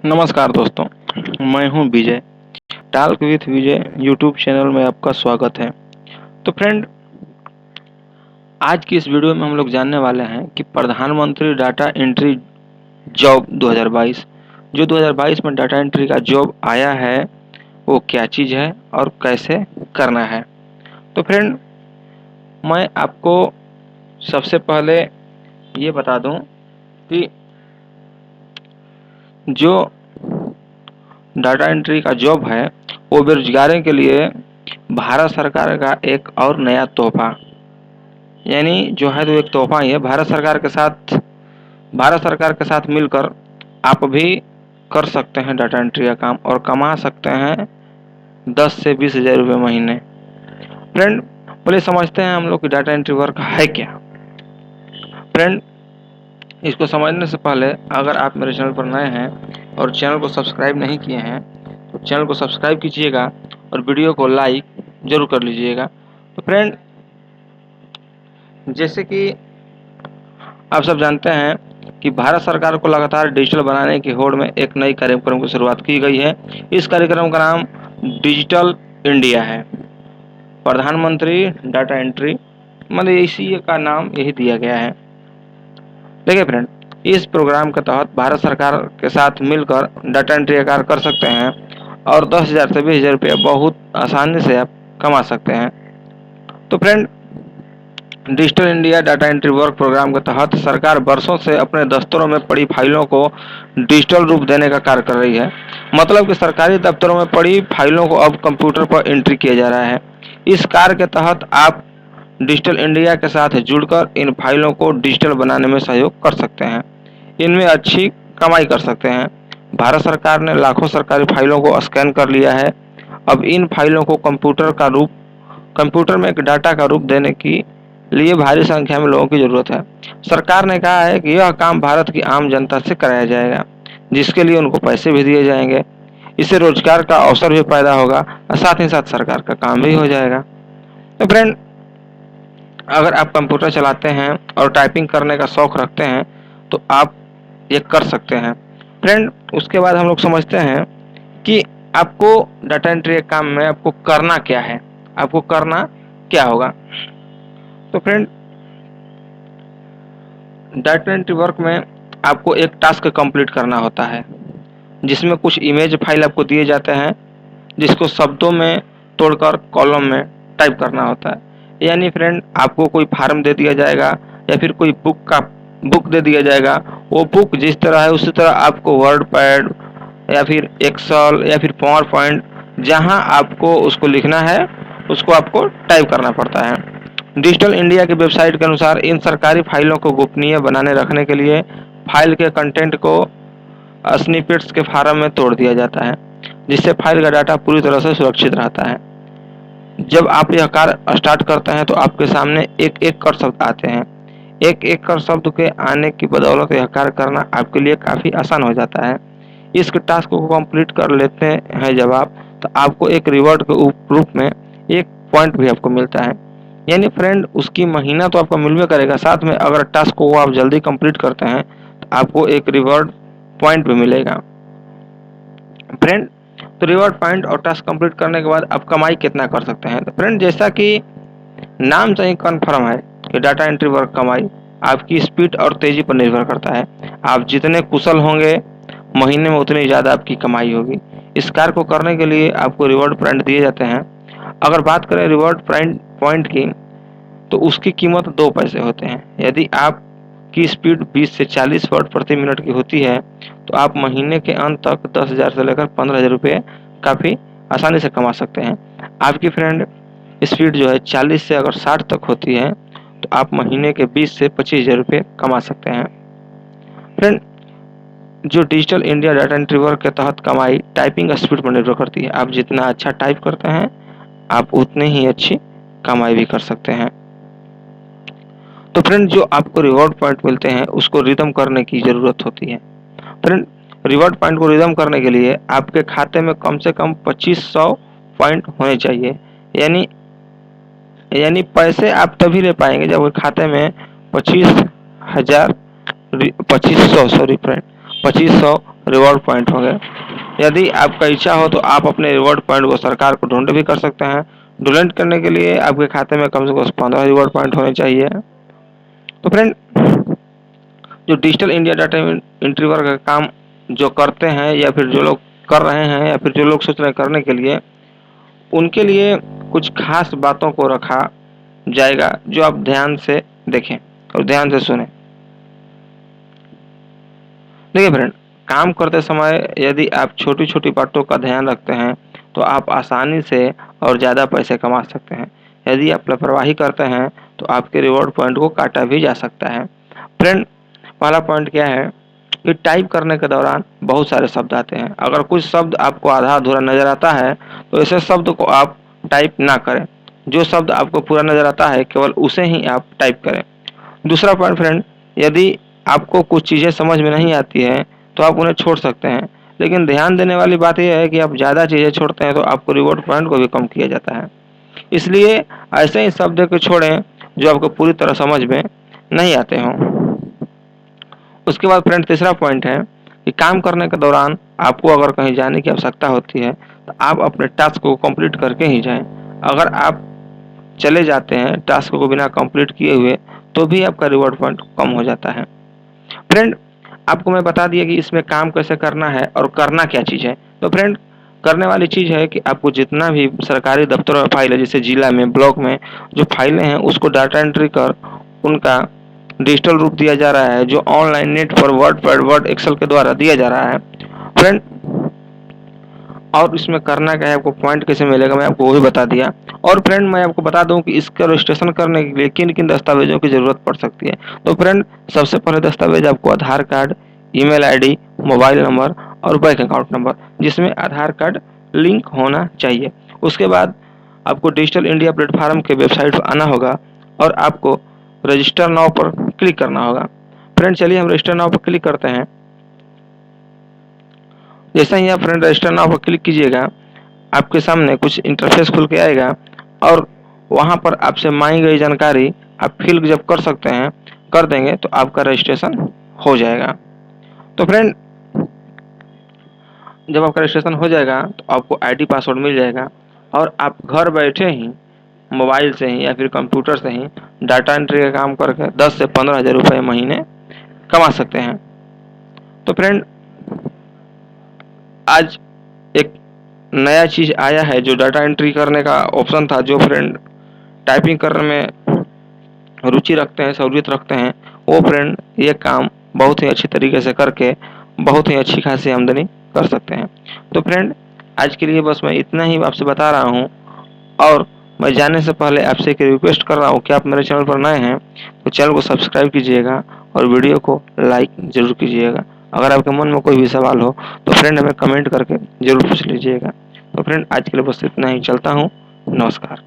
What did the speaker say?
नमस्कार दोस्तों, मैं हूं Vijay. Talk with Vijay YouTube channel में आपका स्वागत है। तो फ्रेंड, आज की इस वीडियो में हम लोग जानने वाले हैं कि प्रधानमंत्री डाटा एंट्री जॉब 2022 जो 2022 में डाटा एंट्री का जॉब आया है वो क्या चीज़ है और कैसे करना है। तो फ्रेंड, मैं आपको सबसे पहले ये बता दूं कि जो डाटा एंट्री का जॉब है वो बेरोजगारों के लिए भारत सरकार का एक और नया तोहफा, यानी जो है तो एक तोहफा ही है। भारत सरकार के साथ मिलकर आप भी कर सकते हैं डाटा एंट्री का काम और कमा सकते हैं 10 से 20 हज़ार रुपये महीने। फ्रेंड, पहले समझते हैं हम लोग कि डाटा एंट्री वर्क है क्या। फ्रेंड, इसको समझने से पहले अगर आप मेरे चैनल पर नए हैं और चैनल को सब्सक्राइब नहीं किए हैं तो चैनल को सब्सक्राइब कीजिएगा और वीडियो को लाइक जरूर कर लीजिएगा। तो फ्रेंड, जैसे कि आप सब जानते हैं कि भारत सरकार को लगातार डिजिटल बनाने की होड़ में एक नई कार्यक्रम की शुरुआत की गई है। इस कार्यक्रम का नाम डिजिटल इंडिया है। प्रधानमंत्री डाटा एंट्री मतलब इसी का नाम यही दिया गया है। देखिए फ्रेंड, इस प्रोग्राम के तहत भारत सरकार के साथ मिलकर डाटा एंट्री का कार्य कर सकते हैं और 10,000 से 20,000 रुपये बहुत आसानी से आप कमा सकते हैं। तो friend, digital India data entry work program के तहत सरकार वर्षों से अपने दफ्तरों में पड़ी फाइलों को डिजिटल रूप देने का कार्य कर रही है। मतलब कि सरकारी दफ्तरों में पड़ी फाइलों को अब कंप्यूटर पर एंट्री किया जा रहा है। इस कार्य के तहत आप डिजिटल इंडिया के साथ जुड़कर इन फाइलों को डिजिटल बनाने में सहयोग कर सकते हैं। इनमें अच्छी कमाई कर सकते हैं। भारत सरकार ने लाखों सरकारी फाइलों को स्कैन कर लिया है। अब इन फाइलों को कंप्यूटर में एक डाटा का रूप देने की लिए भारी संख्या में लोगों की जरूरत है। सरकार ने कहा है कि यह काम भारत की आम जनता से कराया जाएगा, जिसके लिए उनको पैसे भी दिए जाएंगे। इससे रोजगार का अवसर भी पैदा होगा और साथ ही साथ सरकार का काम भी हो जाएगा। तो फ्रेंड, अगर आप कंप्यूटर चलाते हैं और टाइपिंग करने का शौक रखते हैं तो आप ये कर सकते हैं। फ्रेंड, उसके बाद हम लोग समझते हैं कि आपको डाटा एंट्री काम में आपको करना क्या है, आपको करना क्या होगा। तो फ्रेंड, डाटा एंट्री वर्क में आपको एक टास्क कंप्लीट करना होता है जिसमें कुछ इमेज फाइल आपको दिए जाते हैं जिसको शब्दों में तोड़कर कॉलम में टाइप करना होता है। यानी फ्रेंड, आपको कोई फार्म दे दिया जाएगा या फिर कोई बुक दे दिया जाएगा। वो बुक जिस तरह है उसी तरह आपको वर्ड पैड या फिर एक्सेल या फिर पावर पॉइंट जहां आपको उसको लिखना है उसको आपको टाइप करना पड़ता है। डिजिटल इंडिया की वेबसाइट के अनुसार इन सरकारी फाइलों को गोपनीय बनाने रखने के लिए फाइल के कंटेंट को स्निपेट्स के फार्म में तोड़ दिया जाता है, जिससे फाइल का डाटा पूरी तरह से सुरक्षित रहता है। जब आप यह कार्य स्टार्ट करते हैं तो आपके सामने एक एक कर शब्द आते हैं। एक एक कर शब्द के आने की बदौलत यह कार्य करना आपके लिए काफ़ी आसान हो जाता है। इस टास्क को कंप्लीट कर लेते हैं जब आप, तो आपको एक रिवॉर्ड के रूप में एक पॉइंट भी आपको मिलता है। यानी फ्रेंड, उसकी महीना तो आपको मिलवे करेगा, साथ में अगर टास्क को आप जल्दी कंप्लीट करते हैं तो आपको एक रिवॉर्ड पॉइंट भी मिलेगा। फ्रेंड, तो रिवॉर्ड पॉइंट और टास्क कंप्लीट करने के बाद आप कमाई कितना कर सकते हैं। तो फ्रेंड, जैसा कि नाम से ही कन्फर्म है कि डाटा एंट्री वर्क कमाई आपकी स्पीड और तेजी पर निर्भर करता है। आप जितने कुशल होंगे महीने में उतनी ज़्यादा आपकी कमाई होगी। इस कार्य को करने के लिए आपको रिवॉर्ड पॉइंट दिए जाते हैं। अगर बात करें रिवॉर्ड पॉइंट की तो उसकी कीमत 2 पैसे होते हैं। यदि आपकी स्पीड 20 से 40 वर्ड प्रति मिनट की होती है तो आप महीने के अंत तक 10,000 से लेकर 15,000 रुपये काफ़ी आसानी से कमा सकते हैं। आपकी फ्रेंड स्पीड जो है 40 से अगर 60 तक होती है तो आप महीने के 20 से 25,000 रुपये कमा सकते हैं। फ्रेंड, जो digital India data entry work के तहत कमाई टाइपिंग स्पीड पर निर्भर करती है। आप जितना अच्छा टाइप करते हैं आप उतनी ही अच्छी कमाई भी कर सकते हैं। तो फ्रेंड, जो आपको रिवॉर्ड पॉइंट मिलते हैं उसको रिदम करने की ज़रूरत होती है। फ्रेंड, रिवॉर्ड पॉइंट को रिदम करने के लिए आपके खाते में कम से कम 2500 पॉइंट होने चाहिए। यानी यानी पैसे आप तभी ले पाएंगे जब खाते में 25,000 2500 सॉरी फ्रेंड 2500 रिवॉर्ड पॉइंट हो गए। यदि आपका इच्छा हो तो आप अपने रिवॉर्ड पॉइंट को सरकार को डोनेट भी कर सकते हैं। डोनेट करने के लिए आपके खाते में कम से कम 15 रिवॉर्ड पॉइंट होने चाहिए। तो फ्रेंड, जो digital India data entry work का काम जो करते हैं या फिर जो लोग कर रहे हैं या फिर जो लोग सोच रहे हैं करने के लिए, उनके लिए कुछ खास बातों को रखा जाएगा जो आप ध्यान से देखें और ध्यान से सुने। देखिए फ्रेंड, काम करते समय यदि आप छोटी छोटी बातों का ध्यान रखते हैं तो आप आसानी से और ज़्यादा पैसे कमा सकते हैं। यदि आप लापरवाही करते हैं तो आपके रिवॉर्ड पॉइंट को काटा भी जा सकता है। फ्रेंड, पहला पॉइंट क्या है कि टाइप करने के दौरान बहुत सारे शब्द आते हैं। अगर कुछ शब्द आपको आधा अधूरा नजर आता है तो ऐसे शब्द को आप टाइप ना करें। जो शब्द आपको पूरा नजर आता है केवल उसे ही आप टाइप करें। दूसरा पॉइंट फ्रेंड, यदि आपको कुछ चीज़ें समझ में नहीं आती हैं तो आप उन्हें छोड़ सकते हैं, लेकिन ध्यान देने वाली बात यह है कि आप ज़्यादा चीज़ें छोड़ते हैं तो आपको रिवॉर्ड पॉइंट को भी कम किया जाता है। इसलिए ऐसे ही शब्द को छोड़ें जो आपको पूरी तरह समझ में नहीं आते हों। उसके बाद फ्रेंड, तीसरा पॉइंट है कि काम करने के दौरान आपको अगर कहीं जाने की आवश्यकता होती है तो आप अपने टास्क को कंप्लीट करके ही जाएं। अगर आप चले जाते हैं टास्क को बिना कंप्लीट किए हुए तो भी आपका रिवॉर्ड पॉइंट कम हो जाता है। फ्रेंड, आपको मैं बता दिया कि इसमें काम कैसे करना है और करना क्या चीज़ है। तो फ्रेंड, करने वाली चीज़ है कि आपको जितना भी सरकारी दफ्तरों में फाइल है, जैसे जिला में, ब्लॉक में जो फाइलें हैं उसको डाटा एंट्री कर उनका डिजिटल रूप दिया जा रहा है, जो ऑनलाइन नेट पर वर्ड पैड, वर्ड, एक्सेल के द्वारा दिया जा रहा है फ्रेंड। और इसमें करना क्या है, आपको पॉइंट कैसे मिलेगा, मैं आपको वो भी बता दिया। और फ्रेंड, मैं आपको बता दूं कि इसका रजिस्ट्रेशन करने के लिए किन किन दस्तावेजों की ज़रूरत पड़ सकती है। तो फ्रेंड, सबसे पहले दस्तावेज आपको Aadhaar card, email ID, mobile number और बैंक अकाउंट नंबर, जिसमें आधार कार्ड लिंक होना चाहिए। उसके बाद आपको डिजिटल इंडिया प्लेटफॉर्म के वेबसाइट पर आना होगा और आपको रजिस्टर नाउ पर क्लिक करना होगा। फ्रेंड, चलिए हम रजिस्टर नाउ पर क्लिक करते हैं। जैसा ही आप फ्रेंड रजिस्टर नाउ पर क्लिक कीजिएगा, आपके सामने कुछ इंटरफेस खुल के आएगा और वहाँ पर आपसे मांगी गई जानकारी आप फिल जब कर सकते हैं, कर देंगे तो आपका रजिस्ट्रेशन हो जाएगा। तो फ्रेंड, जब आपका रजिस्ट्रेशन हो जाएगा तो आपको आईडी पासवर्ड मिल जाएगा और आप घर बैठे ही मोबाइल से ही या फिर कंप्यूटर से ही डाटा एंट्री का काम करके 10 से 15 हज़ार रुपये महीने कमा सकते हैं। तो फ्रेंड, आज एक नया चीज़ आया है जो डाटा एंट्री करने का ऑप्शन था। जो फ्रेंड टाइपिंग करने में रुचि रखते हैं, सहूलियत रखते हैं, वो फ्रेंड ये काम बहुत ही अच्छी तरीके से करके बहुत ही अच्छी खासी आमदनी कर सकते हैं। तो फ्रेंड, आज के लिए बस मैं इतना ही आपसे बता रहा हूँ। और मैं जाने से पहले आपसे एक रिक्वेस्ट कर रहा हूँ कि आप मेरे चैनल पर नए हैं तो चैनल को सब्सक्राइब कीजिएगा और वीडियो को लाइक ज़रूर कीजिएगा। अगर आपके मन में कोई भी सवाल हो तो फ्रेंड हमें कमेंट करके ज़रूर पूछ लीजिएगा। तो फ्रेंड, आज के लिए बस इतना ही, चलता हूँ। नमस्कार।